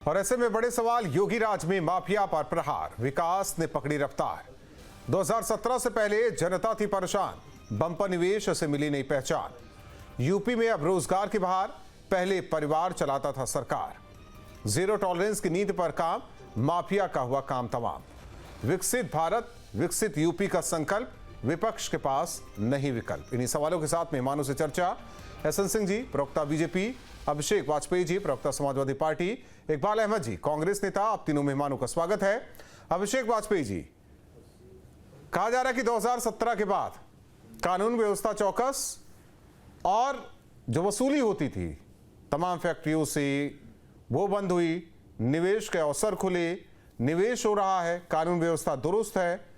और ऐसे में बड़े सवाल, योगी राज में माफिया पर प्रहार, विकास ने पकड़ी रफ्तार। 2017 से पहले जनता थी परेशान, बंपर निवेश से मिली नई पहचान। यूपी में अब रोजगार की बहार, पहले परिवार चलाता था सरकार। जीरो टॉलरेंस की नीति पर काम, माफिया का हुआ काम तमाम। विकसित भारत, विकसित यूपी का संकल्प, विपक्ष के पास नहीं विकल्प। इन्हीं सवालों के साथ मेहमानों से चर्चा। एसएन सिंह जी, प्रवक्ता बीजेपी, अभिषेक वाजपेयी जी, प्रवक्ता समाजवादी पार्टी, इकबाल अहमद जी, कांग्रेस नेता। आप तीनों मेहमानों का स्वागत है। अभिषेक वाजपेयी जी, कहा जा रहा है कि 2017 के बाद कानून व्यवस्था चौकस और जो वसूली होती थी तमाम फैक्ट्रियों से वो बंद हुई, निवेश के अवसर खुले, निवेश हो रहा है, कानून व्यवस्था दुरुस्त है।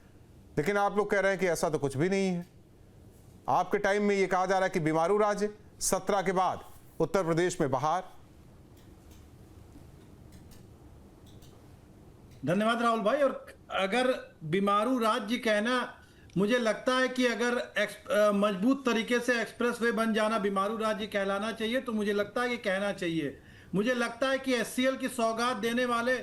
लेकिन आप लोग कह रहे हैं कि ऐसा तो कुछ भी नहीं है। आपके टाइम में ये कहा जा रहा है कि बीमारू राज्य, 17 के बाद उत्तर प्रदेश में बहार। धन्यवाद राहुल भाई। और अगर बीमारू राज्य कहना, मुझे लगता है कि अगर मजबूत तरीके से एक्सप्रेसवे बन जाना बीमारू राज्य कहलाना चाहिए, तो मुझे लगता है कि कहना चाहिए। मुझे लगता है कि एचसीएल की सौगात देने वाले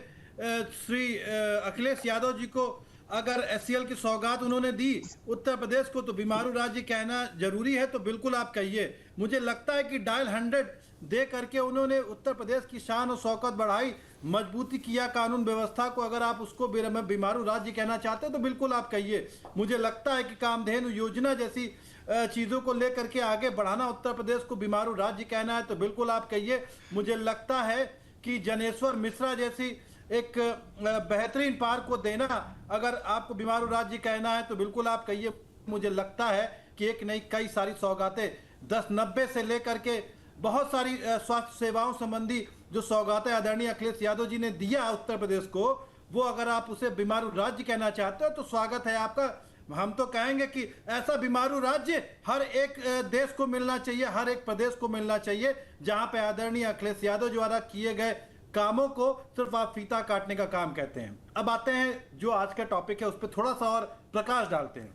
श्री अखिलेश यादव जी को अगर एचसीएल की सौगात उन्होंने दी उत्तर प्रदेश को, तो बीमारू राज्य कहना जरूरी है, तो बिल्कुल आप कहिए। मुझे लगता है कि डायल 100 दे करके उन्होंने उत्तर प्रदेश की शान और शौकत बढ़ाई, मजबूती किया कानून व्यवस्था को। अगर आप उसको बीमारू राज्य कहना चाहते हैं तो बिल्कुल आप कहिए। मुझे लगता है कि कामधेनु योजना जैसी चीज़ों को लेकर के आगे बढ़ाना उत्तर प्रदेश को बीमारू राज्य कहना है, तो बिल्कुल आप कहिए। मुझे लगता है कि जनेश्वर मिश्रा जैसी एक बेहतरीन पार्क को देना अगर आपको बीमारू राज्य कहना है, तो बिल्कुल आप कहिए। मुझे लगता है कि एक नई कई सारी सौगातें 1090 से लेकर के बहुत सारी स्वास्थ्य सेवाओं संबंधी जो सौगातें आदरणीय अखिलेश यादव जी ने दिया उत्तर प्रदेश को, वो अगर आप उसे बीमारू राज्य कहना चाहते हो तो स्वागत है आपका। हम तो कहेंगे कि ऐसा बीमारू राज्य हर एक देश को मिलना चाहिए, हर एक प्रदेश को मिलना चाहिए, जहां पे आदरणीय अखिलेश यादव द्वारा किए गए कामों को सिर्फ आप फीता काटने का काम कहते हैं। अब आते हैं जो आज का टॉपिक है, उस पर थोड़ा सा और प्रकाश डालते हैं।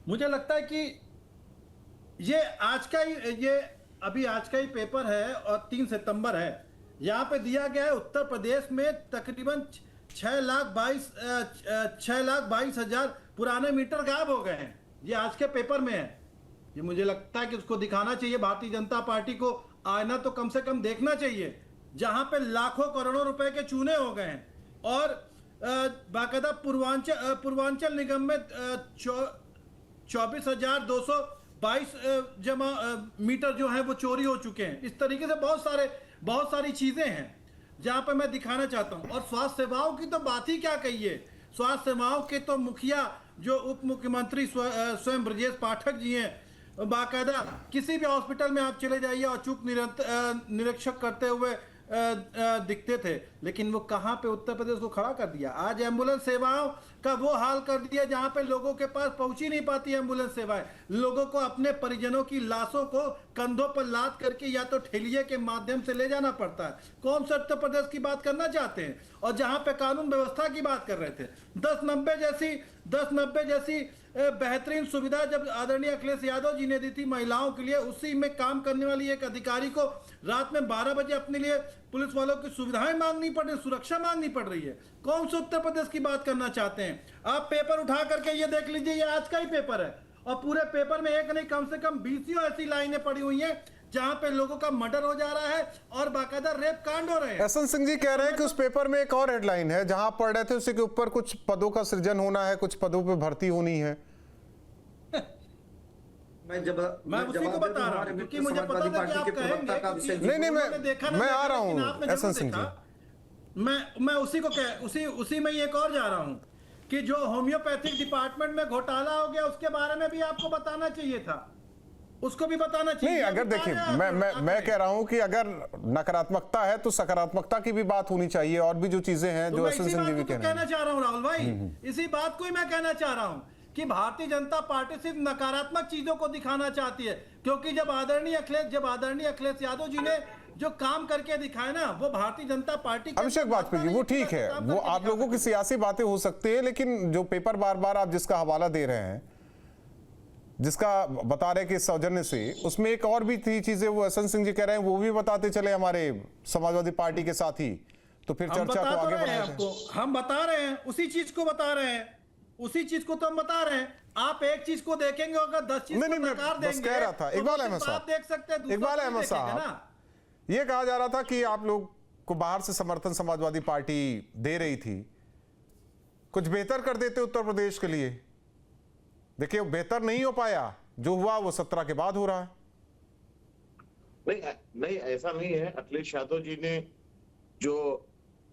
मुझे लगता है कि ये अभी आज का ही पेपर है और 3 सितंबर है। यहाँ पे दिया गया है उत्तर प्रदेश में तकरीबन 6,22,000 पुराने मीटर गायब हो गए हैं। ये आज के पेपर में है। ये मुझे लगता है कि उसको दिखाना चाहिए। भारतीय जनता पार्टी को आईना तो कम से कम देखना चाहिए, जहां पे लाखों करोड़ों रुपए के चूने हो गए हैं। और बाकायदा पूर्वांचल निगम में 24,222 मीटर जो है वो चोरी हो चुके हैं। इस तरीके से बहुत सारी चीजें हैं जहां पे मैं दिखाना चाहता हूं। और स्वास्थ्य सेवाओं की तो बात ही क्या कहिए। स्वास्थ्य सेवाओं के तो मुखिया जो उप मुख्यमंत्री स्वयं ब्रजेश पाठक जी हैं, बाकायदा किसी भी हॉस्पिटल में आप चले जाइए और चूक निरीक्षक करते हुए दिखते थे। लेकिन वो कहां पे उत्तर प्रदेश को खड़ा कर दिया। आज एम्बुलेंस सेवाओं का वो हाल कर दिया जहां पे लोगों के पास पहुंच ही नहीं पाती एम्बुलेंस सेवाएं। लोगों को अपने परिजनों की लाशों को कंधों पर लाद करके या तो ठेलिए के माध्यम से ले जाना पड़ता है। कौन सा उत्तर प्रदेश की बात करना चाहते हैं। और जहां पे कानून व्यवस्था की बात कर रहे थे, 1090 जैसी बेहतरीन सुविधा जब आदरणीय अखिलेश यादव जी ने दी थी महिलाओं के लिए, उसी में काम करने वाली एक अधिकारी को रात में 12 बजे अपने लिए पुलिस वालों की सुविधाएं मांगनी पड़ रही, सुरक्षा मांगनी पड़ रही है। कौन से उत्तर प्रदेश की बात करना चाहते हैं आप। पेपर उठा करके ये देख लीजिए, ये आज का ही पेपर है और पूरे पेपर में एक नहीं कम से कम 20 ऐसी लाइनें पड़ी हुई हैं जहां पे लोगों का मर्डर हो जा रहा है और बाकायदा रेप कांड हो रहे हैं। एसएन सिंह जी कह रहे हैं कि उस पेपर में एक और हेडलाइन है जहां पढ़ रहे थे, उसी के ऊपर कुछ पदों का सृजन होना है, कुछ पदों पे भर्ती होनी है। मैं उसी को बता रहा हूं क्योंकि मुझे पता था कि आप कहेंगे। नहीं, मैं आ रहा हूं एसएन सिंह जी। मैं उसी में एक और जा रहा हूं कि जो होम्योपैथिक डिपार्टमेंट में घोटाला हो गया, उसके बारे में भी आपको बताना चाहिए था, उसको भी बताना चाहिए। नहीं, अगर देखिए, मैं कह रहा हूं कि अगर नकारात्मकता है तो सकारात्मकता की भी बात होनी चाहिए, और भी जो चीजें हैं जो एसएन सिंह जी भी कहना चाह रहा हूं राहुल भाई, इसी बात को ही मैं कहना चाह रहा हूं कि भारतीय जनता पार्टी सिर्फ नकारात्मक चीजों को दिखाना चाहती है। क्योंकि जब आदरणीय अखिलेश यादव जी ने जो काम करके दिखाए ना, वो भारतीय जनता पार्टी। अभिषेक वाजपेयी जी, वो ठीक है, वो आप लोगों की सियासी बातें हो सकती है, लेकिन जो पेपर बार बार आप जिसका हवाला दे रहे हैं, जिसका बता रहे कि सौजन्य से, उसमें एक और भी थी चीजें, वो एसएन सिंह जी कह रहे हैं वो भी बताते चले हमारे समाजवादी पार्टी के साथी। तो फिर हम चर्चा बता को तो आगे रहे हैं बढ़ाया आपको, जाए। हम बता रहे हैं, उसी चीज को बता रहे हैं, उसी चीज को तो हम बता रहे हैं। आप एक चीज को देखेंगे, अगर 10 चीज नहीं को नहीं, मैं नकार बस देंगे कह रहा था तो इकबाल वो अहमद सिर्फ आप साहब, देख सकते हैं, दूसरा इकबाल कोई अहमद देखेगा साहब, ना। ये कहा जा रहा था कि आप लोग को बाहर से समर्थन समाजवादी पार्टी दे रही थी, कुछ बेहतर कर देते उत्तर प्रदेश के लिए। देखिए बेहतर नहीं हो पाया, जो हुआ वो 17 के बाद हो रहा है। नहीं नहीं, ऐसा नहीं है। अखिलेश यादव जी ने जो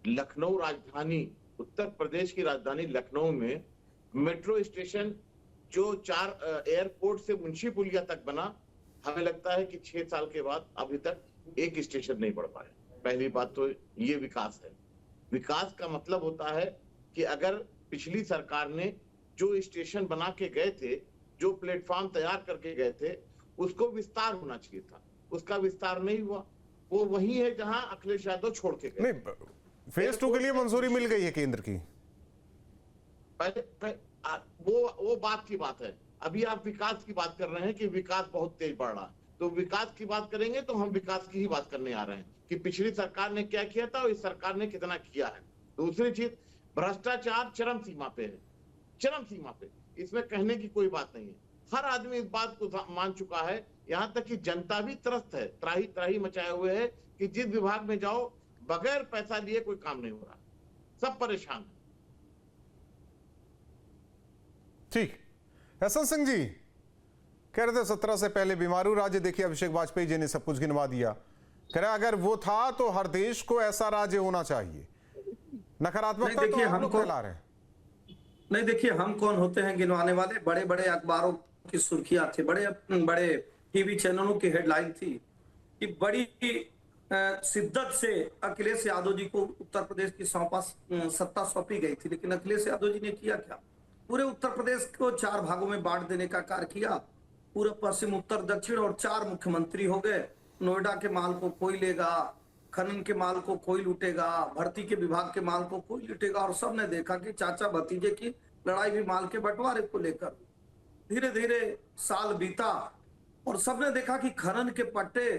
लखनऊ राजधानी, उत्तर प्रदेश की राजधानी लखनऊ में मेट्रो स्टेशन जो 4 एयरपोर्ट से मुंशी पुलिया तक बना, हमें लगता है कि 6 साल के बाद अभी तक एक स्टेशन नहीं बढ़ पाया। पहली बात तो ये विकास है। विकास का मतलब होता है कि अगर पिछली सरकार ने जो स्टेशन बना के गए थे, जो प्लेटफॉर्म तैयार करके गए थे, उसको विस्तार होना चाहिए था। उसका विस्तार नहीं हुआ। वो वही है जहां अखिलेश यादव छोड़ के गए। नहीं, फेज 2 के लिए मंजूरी मिल गई है केंद्र की। वो बात की बात है। अभी आप विकास की बात कर रहे हैं कि विकास बहुत तेज बढ़ रहा है, तो विकास की बात करेंगे तो हम विकास की ही बात करने आ रहे हैं कि पिछली सरकार ने क्या किया था और इस सरकार ने कितना किया है। दूसरी चीज, भ्रष्टाचार चरम सीमा पे है, चरम सीमा पे। इसमें कहने की कोई बात नहीं है। हर आदमी इस बात को मान चुका है, यहां तक कि जनता भी त्रस्त है, त्राही त्राही मचाए हुए है कि जिस विभाग में जाओ बगैर पैसा लिए कोई काम नहीं हो रहा, सब परेशान है। ठीक, हसन सिंह जी कह रहे थे 17 से पहले बीमारू राज्य, देखिए अभिषेक वाजपेयी जी ने सब कुछ गिनवा दिया। कह रहे अगर वो था तो हर देश को ऐसा राज्य होना चाहिए। नकारात्मकता तो आप लोग फैला रहे हैं। नहीं देखिए, हम कौन होते हैं गिनवाने वाले। बड़े बड़े अखबारों की सुर्खियां थी, बड़े बड़े टीवी चैनलों की हेडलाइन थी कि बड़ी शिद्दत से अखिलेश यादव जी को उत्तर प्रदेश की सत्ता सौंपी गई थी। लेकिन अखिलेश यादव जी ने किया क्या? पूरे उत्तर प्रदेश को 4 भागों में बांट देने का कार्य किया। पूर्व, पश्चिम, उत्तर, दक्षिण, और 4 मुख्यमंत्री हो गए। नोएडा के माल को कोई लेगा, खनन के माल को कोई लूटेगा, भर्ती के विभाग के माल को कोई लूटेगा। और सबने देखा कि चाचा भतीजे की लड़ाई भी माल के बंटवारे को लेकर। धीरे धीरे साल बीता और सबने देखा कि खनन के पट्टे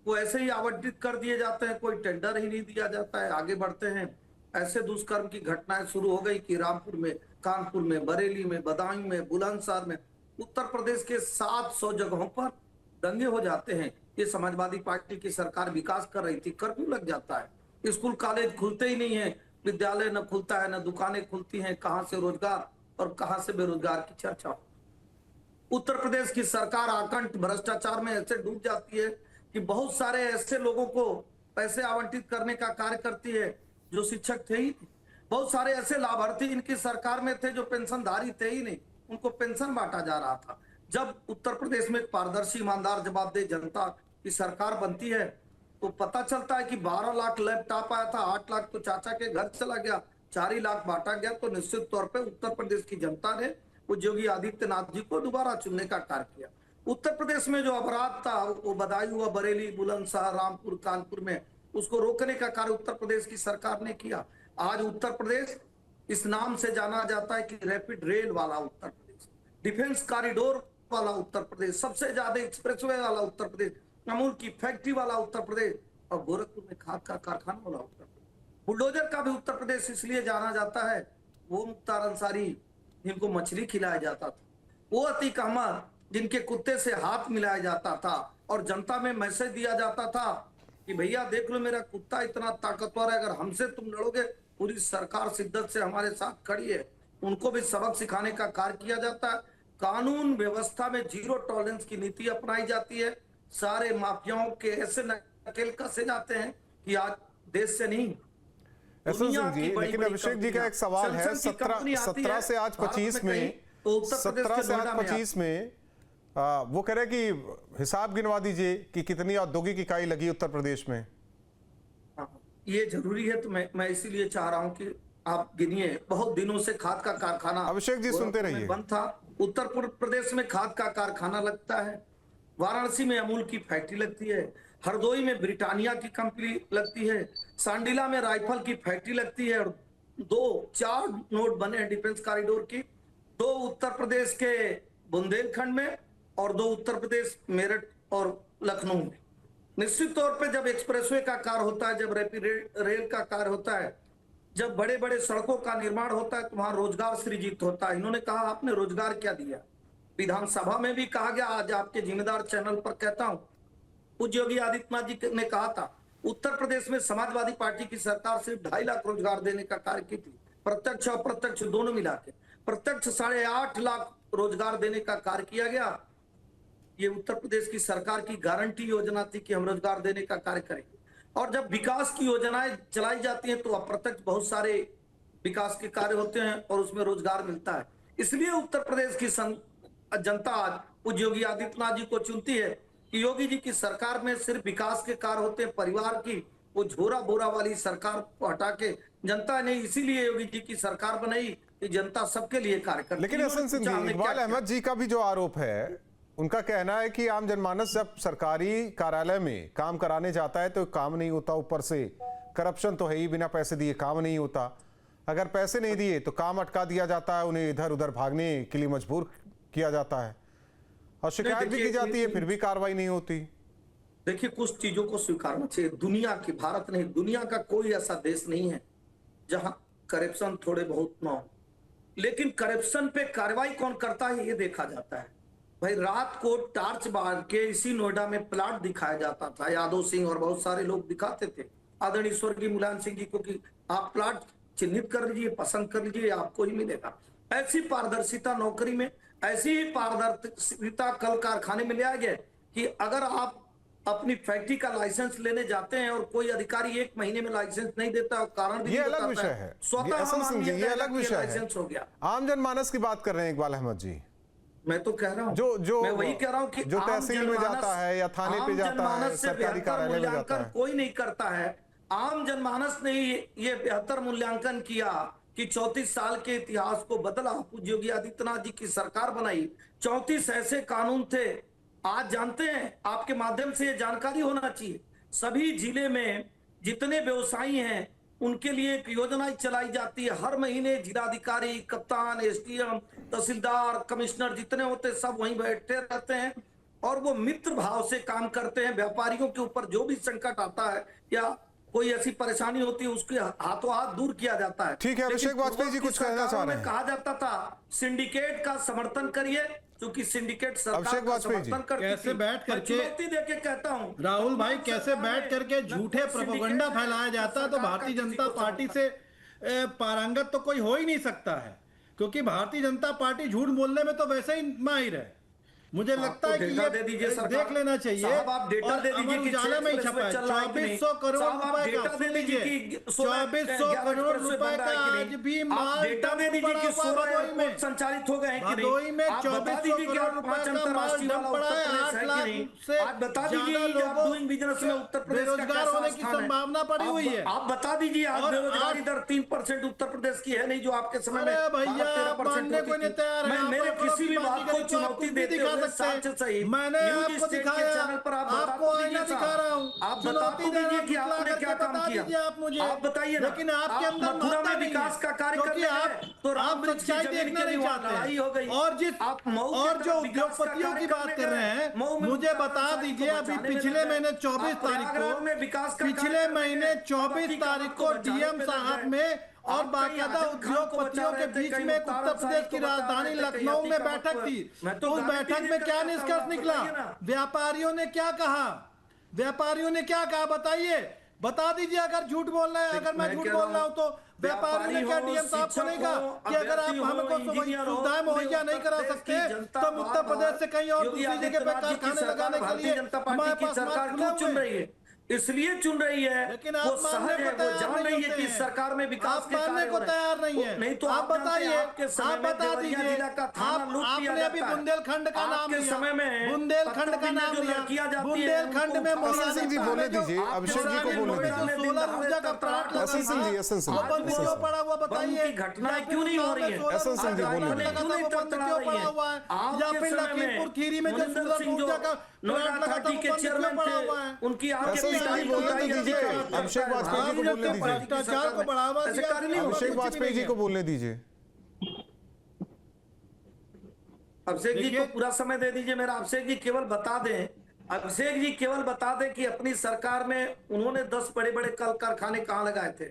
वो ऐसे ही आवंटित कर दिए जाते हैं, कोई टेंडर ही नहीं दिया जाता है। आगे बढ़ते हैं, ऐसे दुष्कर्म की घटनाएं शुरू हो गई कि रामपुर में, कानपुर में, बरेली में, बदायूं में, बुलंदशहर में, उत्तर प्रदेश के 700 जगहों पर दंगे हो जाते हैं। ये समाजवादी पार्टी की सरकार विकास कर रही थी, कर्फ्यू लग जाता है, स्कूल कॉलेज खुलते ही नहीं है, विद्यालय न खुलता है, न दुकानें खुलती हैं। कहां से रोजगार और कहां से बेरोजगार की चर्चा हो। उत्तर प्रदेश की सरकार आकंठ भ्रष्टाचार में ऐसे डूब जाती है कि बहुत सारे ऐसे लोगों को पैसे आवंटित करने का कार्य करती है जो शिक्षक थे ही नहीं। बहुत सारे ऐसे लाभार्थी इनकी सरकार में थे जो पेंशनधारी थे ही नहीं, उनको पेंशन बांटा जा रहा था। जब उत्तर प्रदेश में एक पारदर्शी, ईमानदार, जवाबदेह जनता की सरकार बनती है तो पता चलता है कि 12 लाख लैपटॉप आया था, 8 लाख तो चाचा के घर चला गया, 4 ही लाख बांटा गया। तो निश्चित तौर पर उत्तर प्रदेश की जनता ने योगी आदित्यनाथ जी को दोबारा चुनने का कार्य किया। उत्तर प्रदेश में जो अपराध था वो बदायूं, बरेली, बुलंदशहर, रामपुर, कानपुर में, उसको रोकने का कार्य उत्तर प्रदेश की सरकार ने किया। आज उत्तर प्रदेश इस नाम से जाना जाता है कि रैपिड रेल वाला उत्तर प्रदेश, डिफेंस कॉरिडोर वाला उत्तर प्रदेश, सबसे ज्यादा एक्सप्रेसवे वाला उत्तर प्रदेश, अमूल की फैक्ट्री वाला उत्तर प्रदेश, और गोरखपुर में खाद का कारखाना वाला उत्तर प्रदेश। बुलडोजर का भी उत्तर प्रदेश इसलिए जाना जाता है, वो मुख्तार अंसारी जिनको मछली खिलाया जाता था, वो अतीक अहमद जिनके कुत्ते से हाथ मिलाया जाता था और जनता में मैसेज दिया जाता था कि भैया देख लो मेरा कुत्ता इतना ताकतवर है, अगर हमसे तुम लड़ोगे पूरी सरकार शिद्दत से हमारे साथ खड़ी है। उनको भी सबक सिखाने का कार्य किया जाता है। कानून व्यवस्था में जीरो टॉलरेंस की नीति अपनाई जाती है। सारे माफियाओं के ऐसे नकेल कसे जाते हैं कि आज देश से नहीं, एहसन सिंह जी, लेकिन अभिषेक जी का एक सवाल है, 17 से आज 25 में, 17 से आज 25 में वो कह रहे कि हिसाब गिनवा दीजिए कि कितनी औद्योगिक इकाई लगी उत्तर प्रदेश में। ये जरूरी है, तो मैं इसीलिए चाह रहा हूं कि आप गिनिए। बहुत दिनों से खाद का कारखाना अभिषेक जी सुनते रहिए बंद था। उत्तर प्रदेश में खाद का कारखाना लगता है, वाराणसी में अमूल की फैक्ट्री लगती है, हरदोई में ब्रिटानिया की कंपनी लगती है, सांडीला में राइफल की फैक्ट्री लगती है, और 4 नोड बने हैं डिफेंस कॉरिडोर की, 2 उत्तर प्रदेश के बुंदेलखंड में और 2 उत्तर प्रदेश मेरठ और लखनऊ में। निश्चित तौर पे जब एक्सप्रेसवे का कार्य होता है, जब रैपिड रेल का कार्य होता है, जब बड़े बड़े सड़कों का निर्माण होता है तो वहां रोजगार सृजित होता है। इन्होंने कहा आपने रोजगार क्या दिया, विधानसभा में भी कहा गया, आज आपके जिम्मेदार चैनल पर कहता हूं, पूज्य योगी आदित्यनाथ जी ने कहा था उत्तर प्रदेश में समाजवादी पार्टी की सरकार सिर्फ 2.5 लाख रोजगार देने का कार्य की थी, प्रत्यक्ष और अप्रत्यक्ष दोनों मिला के। प्रत्यक्ष 8.5 लाख रोजगार देने का कार्य किया गया। ये उत्तर प्रदेश की सरकार की गारंटी योजना थी कि हम रोजगार देने का कार्य करेंगे। और जब विकास की योजनाएं चलाई जाती हैं तो अप्रत्यक्ष बहुत सारे विकास के कार्य होते हैं और उसमें रोजगार मिलता है। इसलिए उत्तर प्रदेश की जनता आज पूज्य योगी आदित्यनाथ जी को चुनती है कि योगी जी की सरकार में सिर्फ विकास के कार्य होते हैं, परिवार की वो झोरा बोरा वाली सरकार को हटा के जनता ने इसीलिए योगी जी की सरकार बनाई कि जनता सबके लिए कार्य करे। लेकिन हसन सिंह जी, इकबाल अहमद जी का भी जो आरोप है, उनका कहना है कि आम जनमानस जब सरकारी कार्यालय में काम कराने जाता है तो काम नहीं होता, ऊपर से करप्शन तो है ही, बिना पैसे दिए काम नहीं होता, अगर पैसे नहीं दिए तो काम अटका दिया जाता है, उन्हें इधर उधर भागने के लिए मजबूर किया जाता है और शिकायत भी की जाती है, फिर भी कार्रवाई नहीं होती। देखिए, कुछ चीजों को स्वीकारना चाहिए। दुनिया की, भारत नहीं, दुनिया का कोई ऐसा देश नहीं है जहां करप्शन थोड़े बहुत ना हो, लेकिन करप्शन पे कार्रवाई कौन करता है ये देखा जाता है। भाई, रात को टार्च बार के इसी नोएडा में प्लाट दिखाया जाता था, यादव सिंह और बहुत सारे लोग दिखाते थे आदरणीय स्वर्गीय मुलायम सिंह जी को कि आप प्लाट चिन्हित कर लीजिए, पसंद कर लीजिए, आपको ही मिलेगा। ऐसी पारदर्शिता नौकरी में, ऐसी ही पारदर्शिता कल कारखाने में लिया गया कि अगर आप अपनी फैक्ट्री का लाइसेंस लेने जाते हैं और कोई अधिकारी 1 महीने में लाइसेंस नहीं देता और कारण भी ये अलग विषय है, ये अलग विषय है। हो गया। आम जनमानस की बात कर रहे हैं इकबाल अहमद जी। मैं तो कह रहा हूं, मैं वही कह रहा हूं कि जो तहसील में जाता है या थाने पे जाता है, सरकारी कार्यालय में जाता है, कोई नहीं करता है। आम जनमानस ने ये बेहतर मूल्यांकन किया कि 34 साल के इतिहास को बदला, पूज्य योगी आदित्यनाथ जी की सरकार बनाई, 34 ऐसे कानून थे। आज जानते हैं, आपके माध्यम से ये जानकारी होना चाहिए, सभी जिले में जितने व्यवसायी हैं उनके लिए एक योजना चलाई जाती है। हर महीने जिलाधिकारी, कप्तान, एसडीएम, तहसीलदार, कमिश्नर जितने होते हैं सब वहीं बैठे रहते हैं और वो मित्र भाव से काम करते हैं। व्यापारियों के ऊपर जो भी संकट आता है या कोई ऐसी परेशानी होती है उसके हाथों हाथ दूर किया जाता है। ठीक है, अभिषेक वाजपेयी जी कुछ कहना चाह रहे हैं। कहा जाता था सिंडिकेट का समर्थन करिए, क्योंकि सिंडिकेट सरकार का समर्थन करती थी। कैसे बैठ करके, चुनौती देके कहता हूं राहुल भाई, कैसे बैठ करके झूठे प्रोपेगेंडा फैलाया जाता है, तो भारतीय जनता पार्टी से पारंगत तो कोई हो ही नहीं सकता है, क्योंकि भारतीय जनता पार्टी झूठ बोलने में तो वैसे ही माहिर है। मुझे लगता है कि ये देख लेना चाहिए। आप डेटा दे दीजिए कि उजाला में ही छपा है 2400 करोड़ रुपए का, 2400 करोड़ रुपए का आज भी माल डेटा दे दीजिए कि 16 एयरपोर्ट संचालित हो गए हैं कि भदोही में आप बता 2400 दीजिए कि करोड़ आप रुपए 5 का माल अंतरराष्ट्रीय डंप वाला पड़ा है, 8 उत्तर प्रदेश है कि लाख नहीं। से आप बता दीजिए ज्यादा कि आप लोगों डूइंग बिजनेस में उत्तर प्रदेश का बेरोजगार कैसा होने की स्थान है। संभावना पड़ी हुई है। आप बता दीजिए, आज और बेरोजगारी दर 3% उत्तर प्रदेश की है नहीं, जो आपके समय में अरे भैया, 13% मानने को नहीं तैयार है। मेरे आप किसी भी अपनी बात को बात चुनौती भी देते दिखा हुए सकते हैं। साथ से सही मैंने न्यूज़ आपको स्टेट के दिखाया, चैनल पर आप बता आपको तो आईना दीजिए दिखा रहा हूं, आप बता चुनौती तो दे रहा दीजिए हूं, कि आपने करके क्या काम बता किया। दीजिए आप मुझे, आप बताइए ना, लेकिन आपके आप अंदर मथुरा में नहीं विकास है, का कार्य क्योंकि करने आप गए तो राम आप वृक्ष की सच्चाई जमीन देखना के नहीं लिए वहाँ चाहते लड़ाई हो गई। और जिस आप मऊ और की जो तरफ विकास का उद्योगपतियों की कार्य बात करने कर रहे गए। हैं, मऊ में मुझे उत्तर बता प्रदेश दीजिए, को अभी बचाने में पिछले लगे। महीने 24 आप तारीख प्रयागराज में विकास का को, पिछले कार्य महीने करने गए। 24 तारीख को आपको बचाने डीएम में साहब लगे। में और आप कहीं बाकायदा आजम खान को उद्योगपतियों बचा के रहे थे, बीच कहीं में एक मुख्तार उत्तर प्रदेश अंसारी की को बचा राजधानी रहे थे, कहीं लखनऊ में अतीक बैठक अहमद थी। को। मैं तो उस गाली बैठक भी में देकर क्या कहता हूं, निष्कर्ष आप निकला? बताइए ना। व्यापारियों ने क्या कहा? व्यापारियों ने क्या कहा बताइए, बता दीजिए। अगर झूठ बोलना है, अगर मैं झूठ बोल रहा हूं तो व्यापारियों ने क्या डीएम साहब को नहीं कहा कि अगर आप हमको सुविधाएं मुहैया नहीं करा सकते तो उत्तर प्रदेश से कहीं और दूसरी जगह पे कारखाने लगाने के लिए हमारे पास सरकार मार्ग क्यों खुले चुन हुए रही है? इसलिए चुन रही है, लेकिन वो आप सहज मानने है, को वो तैयार जान रही नहीं है होते कि हैं। सरकार में विकास आप के मानने कार्य को हो रहे हैं। तैयार नहीं है। नहीं तो आप बताइए, आपके समय आप में बता देवरिया दीजिए। जिला का थाना लूट लिया आपने अभी जाता है। बुंदेलखंड का नाम आपके लिया, समय में बुंदेलखंड का नाम लिया, किया जाती है, बुंदेलखंड में हसन सिंह जी बोलने दीजिए, अभिषेक जी को बोलने दीजिए। सोलर ऊर्जा का प्लांट लगा हसन सिंह जी, हसन सिंह जी, वो बंद क्यों पड़ा हुआ बताइए। घटनाएं क्यों नहीं हो रही है? हसन सिंह जी बोलने दीजिए। क्यों नहीं बंद क्यों पड़ा हुआ है? या फिर लखीमपुर खीरी में जो सोलर ऊर्जा का प्लांट लगा था वो बंद क्यों पड़ा हुआ है? उनकी हसन सिंह जी बोलने तो दीजिए, अभिषेक वाजपेयी जी को बोलने दीजिए, भ्रष्टाचार को बढ़ावा दिया, अभिषेक वाजपेयी जी को बोलने दीजिए। अभिषेक जी को पूरा समय दे दीजिए। मेरा अभिषेक जी केवल बता दें अभिषेक जी केवल बता दें कि अपनी सरकार में उन्होंने 10 बड़े बड़े कल कारखाने कहाँ लगाए थे।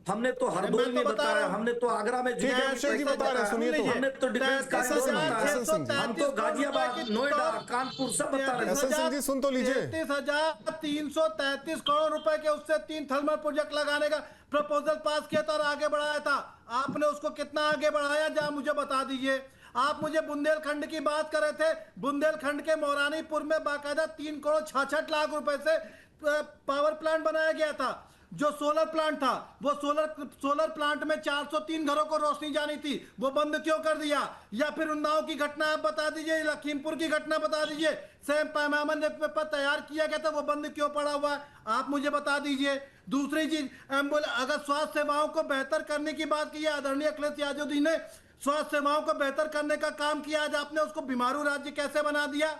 हमने तो हरदोई में बताया, हमने तो आगरा में ठीक है, अभिषेक जी बता रहे हैं, सुनिए तो। हमने तो डिफेंस कॉरिडोर बताया, हम तो गाजियाबाद, नोएडा, कानपुर सब बता रहे हैं। एसएन सिंह जी सुन तो लीजिए। 33,333 करोड़ रुपए के उससे 3 थर्मल प्रोजेक्ट लगाने का प्रपोजल पास किया था और आगे बढ़ाया था। आपने उसको कितना आगे बढ़ाया, जरा मुझे बता दीजिए। आप मुझे बुंदेलखंड की बात कर रहे थे, बुंदेलखंड के मौरानीपुर में बाकायदा 3 करोड़ 66 लाख रुपए से पावर प्लांट बनाया गया था। जो सोलर प्लांट था, वो सोलर प्लांट में 403 घरों को रोशनी जानी थी, वो बंद क्यों कर दिया? या फिर उन्नाव की घटना आप बता दीजिए, लखीमपुर की घटना बता दीजिए, सेम पैमाने पर तैयार किया गया था, वो बंद क्यों पड़ा हुआ है? आप मुझे बता दीजिए। दूसरी चीज, अगर स्वास्थ्य सेवाओं को बेहतर करने की बात की है, आदरणीय अखिलेश यादव जी ने स्वास्थ्य सेवाओं को बेहतर करने का काम किया, आज आपने उसको बीमारू राज्य कैसे बना दिया?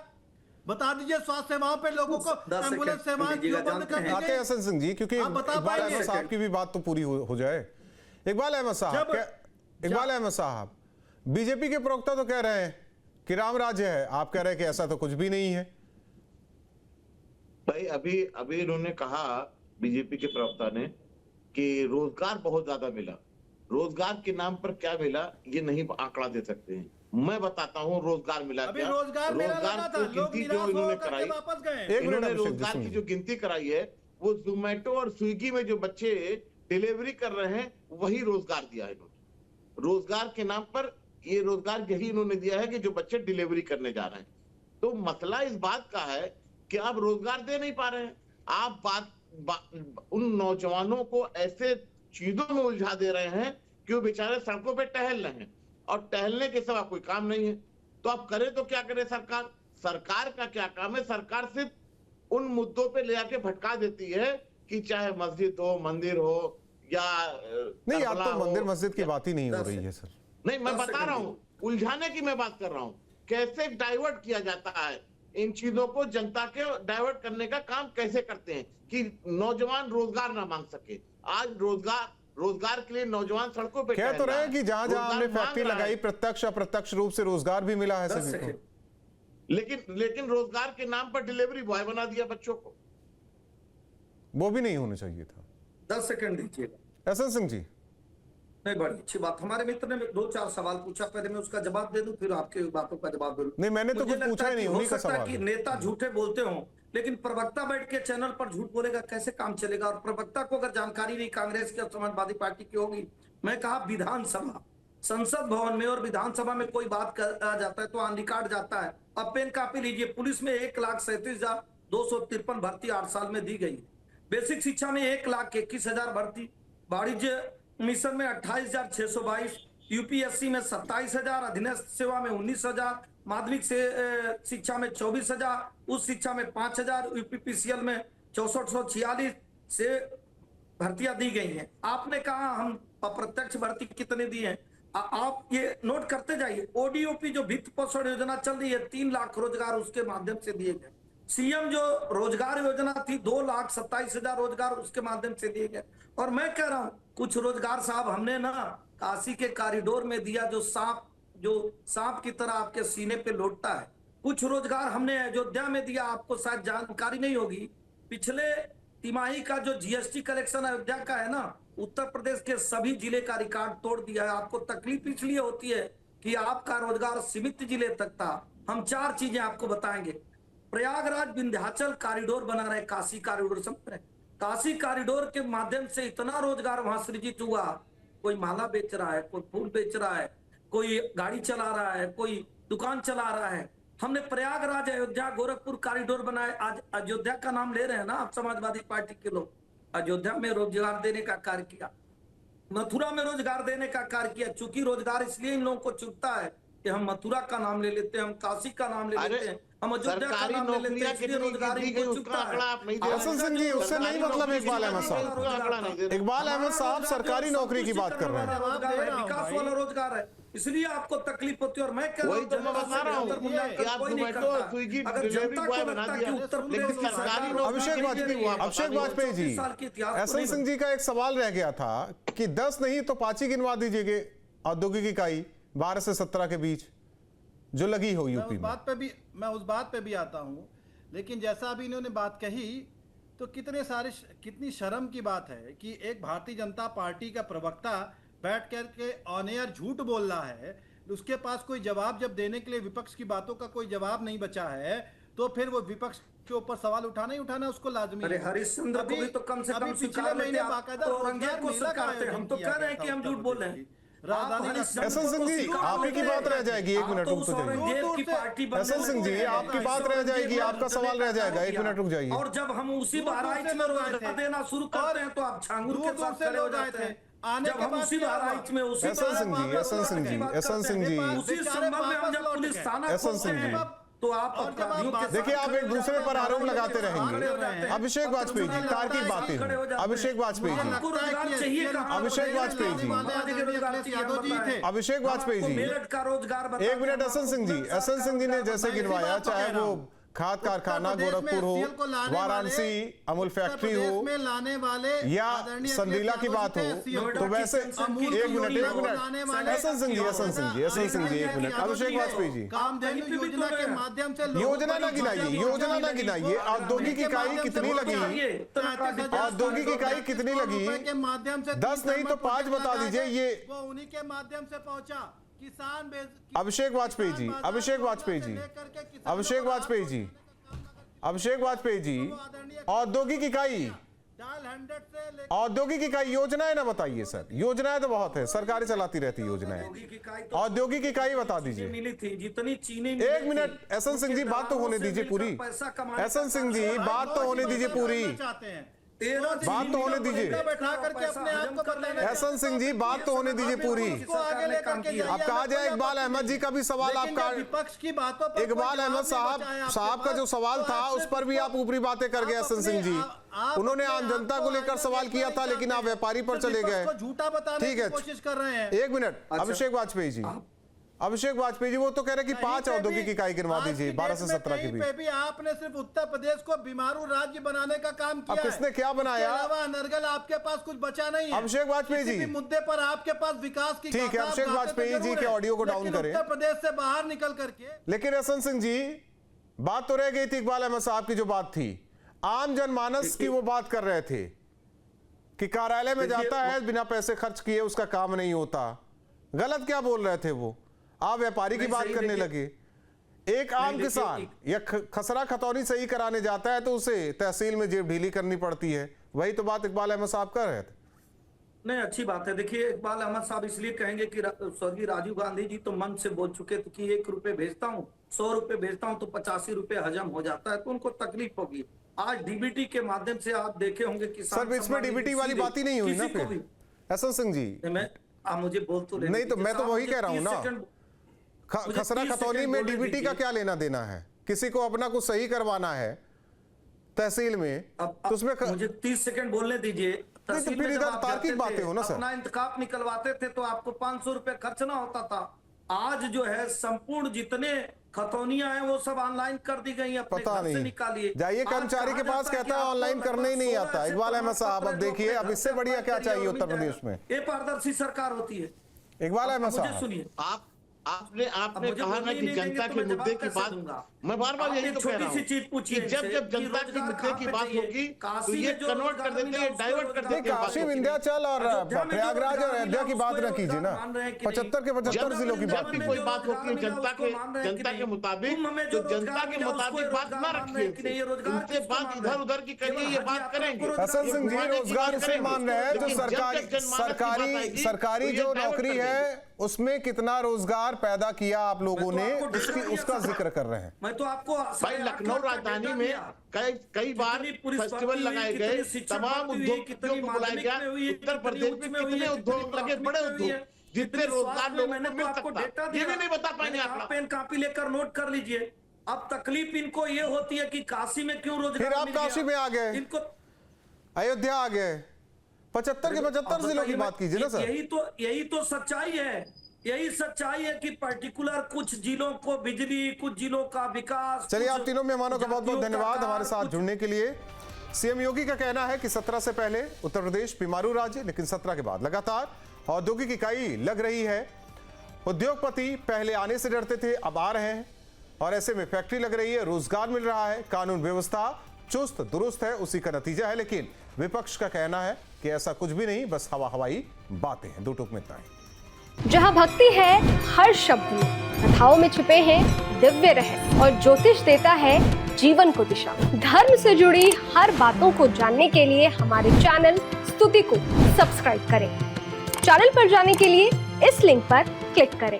बता दीजिए। स्वास्थ्य सेवाओं पे लोगों को एम्बुलेंस सेवाएं क्यों बंद कर दी? आते हैं एसएन सिंह जी, क्योंकि इकबाल अहमद साहब की भी बात तो पूरी हो जाए। इकबाल अहमद साहब, बीजेपी के प्रवक्ता तो कह रहे हैं कि राम राज्य है, आप कह रहे हैं कि ऐसा तो कुछ भी नहीं है। भाई अभी इन्होंने कहा, बीजेपी के प्रवक्ता ने, कि रोजगार बहुत ज्यादा मिला। रोजगार के नाम पर क्या मिला ये नहीं आंकड़ा दे सकते हैं। मैं बताता हूँ रोजगार मिला क्या। रोजगार की गिनती जो इन्होंने कराई, इन्होंने रोजगार की जो गिनती कराई है, वो जोमेटो और स्विगी में जो बच्चे डिलीवरी कर रहे हैं वही रोजगार दिया है इन्होंने। रोजगार के नाम पर ये रोजगार यही इन्होंने दिया है कि जो बच्चे डिलीवरी करने जा रहे हैं। तो मसला इस बात का है कि आप रोजगार दे नहीं पा रहे हैं। आप उन नौजवानों को ऐसे चीजों में उलझा दे रहे हैं कि वो बेचारे सड़कों पे टहल रहे हैं और टहलने के सिवा कोई काम नहीं है। तो आप करें तो क्या करे सरकार का क्या काम है? सरकार सिर्फ उन मुद्दों पे ले आके भटका देती है कि चाहे मस्जिद हो, मंदिर हो या नहीं, आप तो मंदिर मस्जिद की बात ही नहीं हो रही है सर। नहीं, मैं बता रहा हूँ, उलझाने की मैं बात कर रहा हूँ। कैसे डाइवर्ट किया जाता है इन चीजों को, जनता के डाइवर्ट करने का काम कैसे करते हैं कि नौजवान रोजगार ना मांग सके। आज रोजगार के लिए नौजवान सड़कों पे कह तो रहे हैं कि जहां जहां हमने फैक्ट्री लगाई प्रत्यक्ष अप्रत्यक्ष रूप से रोजगार भी मिला है सभी को। लेकिन रोजगार के नाम पर डिलीवरी बॉय बना दिया बच्चों को। वो भी नहीं होना चाहिए था। 10 सेकंड दीजिएगा। एसएन सिंह जी, नहीं, बड़ी अच्छी बात। हमारे मित्र ने 2-4 सवाल पूछा, पहले मैं उसका जवाब दे दूं, फिर आपके बातों का जवाब दे दूं। नहीं, मैंने तो कुछ पूछा ही नहीं, उन्हीं का सवाल है। कि नेता झूठे बोलते हो, लेकिन प्रवक्ता बैठ के चैनल पर झूठ बोलेगा, कैसे काम चलेगा? और प्रवक्ता को अगर जानकारी नहीं कांग्रेस की और समाजवादी पार्टी की होगी, मैं कहा विधानसभा, संसद भवन में और विधानसभा में कोई बात करा जाता है तो ऑन रिकॉर्ड जाता है। अब पेन कापी लीजिए। पुलिस में 1,37,253 भर्ती 8 साल में दी गई। बेसिक शिक्षा में 1,21,000 भर्ती, वाणिज्य मिशन में 28,622, यूपीएससी में 27,000, अधीनस्थ सेवा में 19,000, माध्यमिक से शिक्षा में 24,000, उच्च शिक्षा में 5,000, यूपीपीसीएल में 6446 से भर्तियां दी गई हैं। आपने कहा हम अप्रत्यक्ष भर्ती कितने दिए हैं, आप ये नोट करते जाइए। ओडीओपी जो वित्त पोषण योजना चल रही है, 3 लाख रोजगार उसके माध्यम से दिए गए। सीएम जो रोजगार योजना थी, 2,27,000 रोजगार उसके माध्यम से दिए गए। और मैं कह रहा हूं कुछ रोजगार साहब हमने ना काशी के कॉरिडोर में दिया, जो सांप की तरह आपके सीने पे लौटता है। कुछ रोजगार हमने अयोध्या में दिया, आपको शायद जानकारी नहीं होगी। पिछले तिमाही का जो जीएसटी कलेक्शन अयोध्या का है ना, उत्तर प्रदेश के सभी जिले का रिकॉर्ड तोड़ दिया है। आपको तकलीफ इसलिए होती है कि आपका रोजगार सीमित जिले तक था। हम 4 चीजें आपको बताएंगे। प्रयागराज विंध्याचल कॉरिडोर बना रहे, काशी कॉरिडोर समझ रहे। काशी कॉरिडोर के माध्यम से इतना रोजगार वहां सृजित हुआ। कोई माला बेच रहा है, कोई फूल बेच रहा है, कोई गाड़ी चला रहा है, कोई दुकान चला रहा है। हमने प्रयागराज, अयोध्या, गोरखपुर कॉरिडोर बनाए। आज अयोध्या का नाम ले रहे हैं ना आप समाजवादी पार्टी के लोग। अयोध्या में रोजगार देने का कार्य किया, मथुरा में रोजगार देने का कार्य किया। चूंकि रोजगार इसलिए इन लोगों को चुभता है कि हम मथुरा का नाम ले लेते हैं, हम काशी का नाम ले लेते हैं, हम अयोध्या का नाम ले लेते हैं, इसलिए रोजगार इनको चुभता है। एसएन सिंह जी, उससे नहीं मतलब है इकबाल अहमद साहब। इकबाल अहमद साहब सरकारी नौकरी की बात कर रहे हैं, विकास वाला रोजगार है, इसलिए आपको तकलीफ होती है। और मैं कह रहा वही तो मैं बता रहा हूँ कि आप जोमेटो और स्विगी डिलीवरी बॉय बना दिया, लेकिन सरकारी अभिषेक वाजपेयी जी, एसएन सिंह जी का एक सवाल रह गया था कि 10 नहीं तो 5 ही गिनवा दीजिए औद्योगिक इकाई 12 से 17 के बीच जो लगी हो यूपी में। मैं उस बात पे भी आता हूं। लेकिन जैसा अभी इन्होंने बात कही तो कितनी शर्म की बात है कि एक भारतीय जनता पार्टी का प्रवक्ता बैठ करके ऑन एयर झूठ बोल रहा है, उसके पास कोई जवाब जब देने के लिए विपक्ष की बातों का कोई जवाब नहीं बचा है तो फिर वो विपक्ष के ऊपर सवाल उठाना ही उठाना उसको लाजमी अरे है। हरिश्चंद्र को भी तो कम से कम स्वीकार लेते हैं, आप तो औरंगजेब को स्वीकारते हैं। हम तो कह रहे हैं कि हम झूठ बोल रहे हैं। एसएन सिंह जी, आप ही की बात रह जाएगी, एक मिनट रुक जाइए। एसएन सिंह जी, आपकी बात रह जाएगी, आपका सवाल रह जाएगा, एक मिनट रुक जाइए। और जब हम उसी बहराइच में रोजगार देना शुरू करते हैं तो आप छांगुर के साथ खड़े हो जाते हैं। जब हम उसी बहराइच में उसी SN Singh ji, SN Singh ji, SN Singh ji, उसी संबंध में हम जब पुलिस थाना एसएन सिंह जी, तो आप अपराधियों के देखिए आप एक दूसरे पर आरोप लगाते रहेंगे। अभिषेक वाजपेयी जी, तार्किक बातें हैं। अभिषेक वाजपेयी जी, आपको रोजगार चाहिए कहाँ? अभिषेक वाजपेयी जी, अभिषेक वाजपेयी जी, मेरठ का रोजगार बता एक minute. SN Singh ji, SN Singh ji ने जैसे गिनवाया, चाहे वो खाद कारखाना गोरखपुर हो, वाराणसी अमूल फैक्ट्री हो लाने वाले या संडीला की बात हो, तो वैसे एक minute SN Singh ji, SN Singh ji, SN Singh ji, एक मिनट। अभिषेक वाजपेयी जी, कामधेनु योजना के माध्यम से योजना ना गिनाइए, योजना ना गिनाइए। औद्योगिक इकाई कितनी लगी, औद्योगिक इकाई कितनी लगी, के माध्यम से 10 नहीं तो 5 बता दीजिए। ये वो उन्हीं के माध्यम से पहुंचा। किसान अभिषेक वाजपेयी जी, अभिषेक वाजपेयी जी, अभिषेक वाजपेयी जी, अभिषेक वाजपेयी जी, औद्योगिक इकाई, औद्योगिक इकाई योजनाएं ना बताइए सर। योजनाएं तो बहुत है, सरकारें चलाती रहती योजनाएं। औद्योगिक इकाई बता दीजिए। मिली थी जितनी चीनी एक मिनट एसएन सिंह जी, बात तो होने दीजिए पूरी। एसएन सिंह जी, बात तो होने दीजिए पूरी, बात तो होने दीजिए। बैठा करके अपने आप को बताना। एसएन सिंह जी, बात तो होने दीजिए पूरी। अब कहा जाए इकबाल अहमद जी का भी सवाल आपका, विपक्ष की बातों पर इकबाल अहमद साहब का जो सवाल था उस पर भी आप ऊपरी बातें कर गए एसएन सिंह जी। उन्होंने आम जनता को लेकर सवाल किया था, लेकिन आप व्यापारी पर चले गए। झूठा बताने की कोशिश कर रहे हैं। एक मिनट, अभिषेक वाजपेयी जी, अभिषेक वाजपेयी जी, वो तो कह रहे कि 5 औद्योगिक इकाई गिनवा दीजिए 12 से 17 के बीच। भी आपने सिर्फ उत्तर प्रदेश को बीमारू राज्य बनाने का काम किया। अब किसने क्या बनाया? नरगल आपके पास कुछ बचा नहीं है। अभिषेक वाजपेयी जी, मुद्दे पर आपके पास विकास की, ठीक है, अभिषेक वाजपेयी जी के ऑडियो को डाउन करें। उत्तर प्रदेश से बाहर निकल करके। लेकिन एसएन सिंह जी, बात तो रह गई थी इकबाल अहमद साहब की जो बात थी, आम जनमानस की वो बात कर रहे थे कि कार्यालय में जाता है बिना पैसे खर्च किए उसका काम नहीं होता। गलत क्या बोल रहे थे वो? आप व्यापारी की बात करने लगे। एक आम किसान या खसरा खतौनी सही कराने जाता है तो उसे तहसील में जेब ढीली करनी पड़ती है। वही तो बात इकबाल अहमद साहब कर रहे थे। नहीं, अच्छी बात है। देखिए, इकबाल अहमद साहब इसलिए कहेंगे कि स्वर्गीय राजीव गांधी जी तो मन से बोल चुके थे कि 1 रुपए भेजता हूँ, 100 रुपए भेजता हूँ तो 85 रुपए हजम हो जाता है, तो उनको तकलीफ होगी। आज डीबीटी के माध्यम से आप देखे होंगे किसान, सर इसमें डीबीटी वाली बात ही नहीं हुई ना फिर एसएन सिंह जी। आप मुझे बोल तो नहीं, तो मैं तो वही कह रहा हूँ ना, खसरा खतौनी में डीबीटी का क्या लेना देना है? किसी को अपना कुछ सही करवाना है तहसील में, तो उसमें मुझे 30 सेकंड बोलने दीजिए। तो फिर इधर तार्किक बातें हो ना सर। अपना इंतखाब निकलवाते थे तो आपको 500 रुपए खर्चना होता था। आज जो है संपूर्ण जितने खतौनियां हैं वो सब ऑनलाइन कर दी गई हैं। पता नहीं, निकालिए जाइए कर्मचारी के पास, कहता है ऑनलाइन करने ही नहीं आता। इकबाल अहमद साहब, अब देखिए, अब इससे बढ़िया क्या चाहिए उत्तर प्रदेश में? ये पारदर्शी सरकार होती है। इकबाल अहमद साहब, सुनिए, आपने कहा ना कि जनता के मुद्दे की बात, मैं बार बार यही तो कह रहा हूँ कि जब जनता के मुद्दे की बात होगी तो ये कन्वर्ट कर देते हैं, डाइवर्ट कर देते हैं। काशी, विंध्याचल और प्रयागराज और अयोध्या की बात न कीजिए ना, 75 के 75 जिलों की बात कोई बात होती है जनता के मुताबिक, तो जनता के मुताबिक बात ना रखिए, उनसे बात इधर उधर की करिए, ये बात करेंगे। एसएन सिंह जी, रोजगार उसे मान रहे हैं जो सरकारी जो नौकरी है उसमें कितना रोजगार पैदा किया आप लोगों ने, उसका जिक्र कर रहे हैं। मैं तो आपको भाई लखनऊ राजधानी में कई बार फेस्टिवल लगाए गए, तमाम उद्योगपतियों को बुलाया गया। उत्तर प्रदेश में कितने उद्योग लगे, बड़े उद्योग, जितने रोजगार लोगों को मिल सकता, ये भी नहीं बता पाएंगे। आप पेन कॉपी लेकर नोट कर लीजिए। अब तकलीफ इनको ये होती है कि काशी में क्यों रोजगार, फिर आप काशी में आ गए, इनको अयोध्या आ गए, 75 के 75 जिलों की बात कीजिए ना सर। यही तो सच्चाई है। यही सच्चाई है कि पर्टिकुलर कुछ जिलों को बिजली, कुछ जिलों का विकास। चलिए, आप तीनों मेहमानों का बहुत बहुत धन्यवाद हमारे साथ जुड़ने के लिए। सीएम योगी का कहना है कि 17 से पहले उत्तर प्रदेश बीमारू राज्य, लेकिन 17 के बाद लगातार औद्योगिक इकाई लग रही है। उद्योगपति पहले आने से डरते थे, अब आ रहे हैं। और ऐसे में फैक्ट्री लग रही है, रोजगार मिल रहा है, कानून व्यवस्था चुस्त दुरुस्त है, उसी का नतीजा है। लेकिन विपक्ष का कहना है कि ऐसा कुछ भी नहीं, बस हवाई बातें हैं। 2 टूक में इतना ही। जहाँ भक्ति है हर शब्द में, कथाओं में छिपे हैं दिव्य रहस्य और ज्योतिष देता है जीवन को दिशा। धर्म से जुड़ी हर बातों को जानने के लिए हमारे चैनल स्तुति को सब्सक्राइब करें। चैनल पर जाने के लिए इस लिंक पर क्लिक करें।